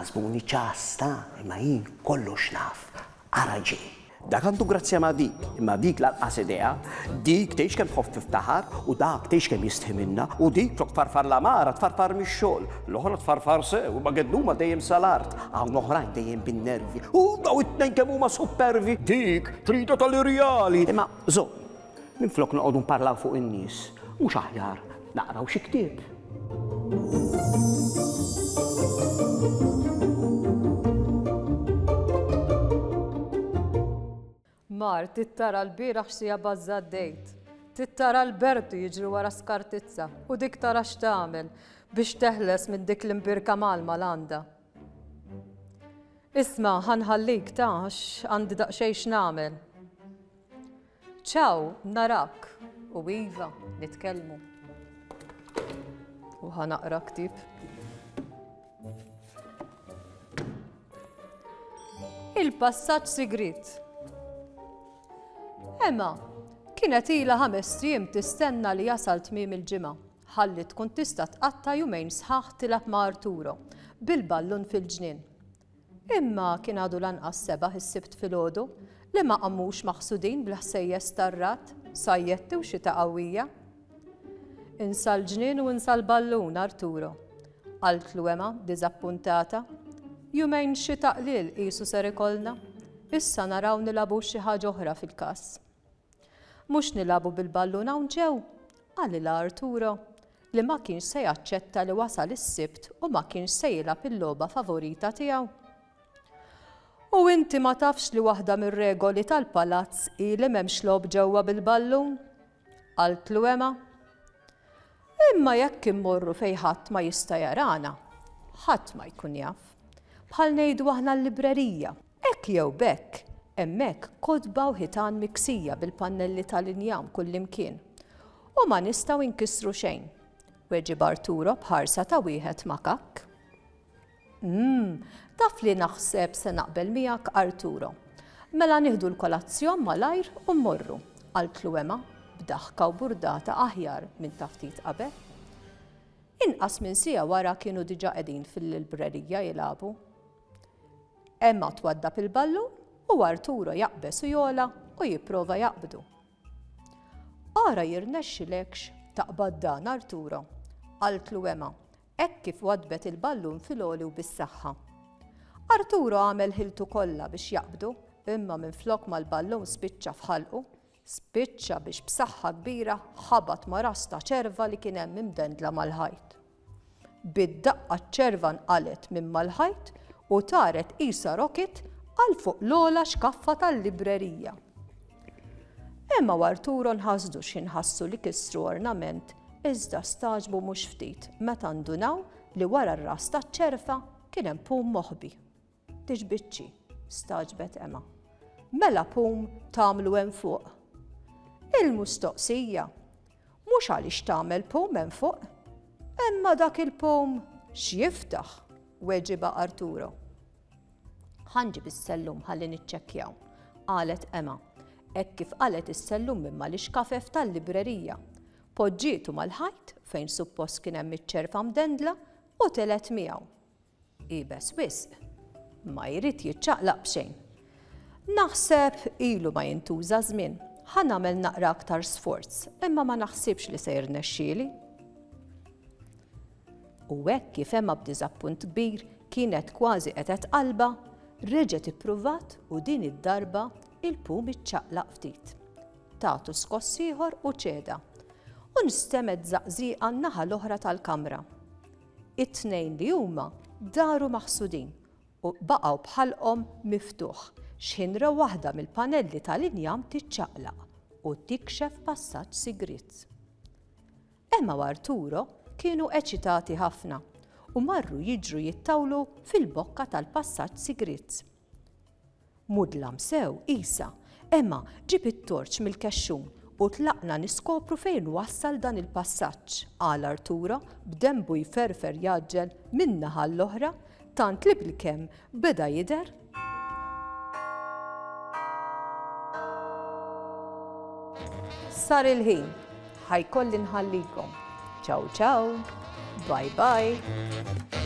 taħsbuni ċasta, imma jien kollox naf, għaraġi. Dak għandu grazzja ma' dik, imma dik laqqas idea, dik tgħix kemm tħoff tiftaħar u dak tgħix kemm jistħi minna u dik tok tfarfar l-amara tfarfar mix-xogħol, l-oħra tfarfar sew u ma gedduma dejjem sal-art, hawn oħrajn dejjem bin-nervi u daw it-tnejn kemm huma supervi, dik trida tal-irjali. Imma żomm, minflok noqogħdu nparlaw fuq in-nies, mhux aħjar naqraw xi ktieb. Mar, tittara l-biraħ xija bazza d-dejt. Tittara l-Bertu jiġri wara skartizza u dik tara x'tagħmel biex teħles minn dik l-imbirka malma l-għanda. Isma' ħanħallik tax għandi daqsxejn x'nagħmel. Ċaw, narak u iva nitkellmu. U ħanaqra ktieb. Il-passaġġ sigrit. Emma, kienet ilha 5 ijiem tistenna li jasal tmiem il-ġimgħa, ħalli tkun tista' tqatta' jumejn sħaħ tilab ma' Arturo bil-ballun fil-ġnien. Imma kien għadu lanqas 7 is-sibt filgħodu li ma qammux maħsudin bl-ħsejjes tar-rat, sajjetti u xita qawwija. Insa l-ġnien u insa l-ballun Arturo. Qaltlu Emma diżappuntata. Jumejn xita qliel qisu ser ikollna, issa naraw nilabu xi ħaġa oħra fil-każ. Mhux nilabu bil-ballun hawn ġew, għalilha Arturo li ma kienx se jaċċetta li wasal is-sibt u ma kienx se jilgħab il-logħba favorita tiegħu. U inti ma tafx li waħda mir-regoli tal-palazz hi li m'hemmx logħob ġewwa bil-ballun? Qaltlu Emma. Imma jekk immorru fejn ħadd ma jista' jarana, ħadd ma jkun jaf. Bħal ngħidu aħna l-librerija, hekk jew bekk, hemmhekk kotba u ħitan miksija bil-pannelli tal-injam kullimkien. U ma nistgħu inkissru xejn. Weġib Arturo bħarsa ta' wieħed makak. Taf li naħseb se naqbel miegħek Arturo. Mela nieħdu l-kolazzjon malajr u mmorru, qaltlu Emma b'daħka u burdata aħjar minn ta' ftit qabel. Inqas minn siegħa wara kienu diġà qegħdin fil-librerija jilagħbu. Emma twaddab il-ballun u Arturo jaqbes u jola u jipprova jaqbdu. Ara jirnexxilekx taqbad dan Arturo, qaltlu Emma, hekk kif wadbet il-ballun fil-għoli u bis-saħħa. Arturo għamel ħiltu kollha biex jaqbdu, imma minflok mal-ballun spiċċa f'ħalqu, spiċċa biex b'saħħa kbira ħabat ma' ras ta' ċerva li kien hemm imdendla mal-ħajt. Bid-daqqa ċ-ċerva nqalet minn mal-ħajt u taret qisha rocket għal fuq l-ogħla xkaffa tal-librerija. Emma u Arturo nħassdu x'inħassu li kissru ornament, iżda staġbu mhux ftit meta ndunaw li wara r-ras taċ-ċerfa kien hemm pum moħbi. Tixbiċċi, staġbet Emma. Mela pum tagħmlu hemm fuq. Il-mistoqsija, mhux għaliex tagħmel pum hemm fuq, imma dak il-pum x'jiftaħ, weġiba Arturo. Ħanġib is-sellum ħalli niċċekkjaw, qalet Emma, hekk kif qalet is-sellum imma l-ixkafef tal-librerija. Poġġietu mal-ħajt fejn suppost kien hemm iċ-ċerfa mdendla u telet miegħu. Ibes wisq, ma jrid jiċċaqlaq b'xejn. Naħseb ilu ma jintuża żmien, ħa nagħmel naqra aktar sforz, imma ma naħsibx li se jirnexxieli. U hekk kif Emma b'diżappunt kbir kienet kważi qed qalba, reġgħet ippruvat u din id-darba il-pum iċċaqlaq ftit. Tagħtu skoss ieħor u ċeda. U nstemed żaqżieqa n-naħa l-oħra tal-kamra. It-tnejn li huma daru maħsudin u baqgħu bħalqhom miftuħ x'ħinra waħda mill-panelli tal-injam tiċċaqlaq u tikxef passaġġ sigriet. Emma u Arturo kienu eċitati ħafna u marru jiġru jittawlu fil-bokka tal-passaġġ sigriet. Mudlam sew isa, Emma ġib it-torċ mill-kexxun u tlaqna niskopru fejn wassal dan il-passaġġ, qal Arturo b'dembu jferfer jaġġel min-naħa l-oħra tant li bilkemm beda jidher. Sar il-ħin, ħajkolli nħallikom. Ciao ciao, bye bye.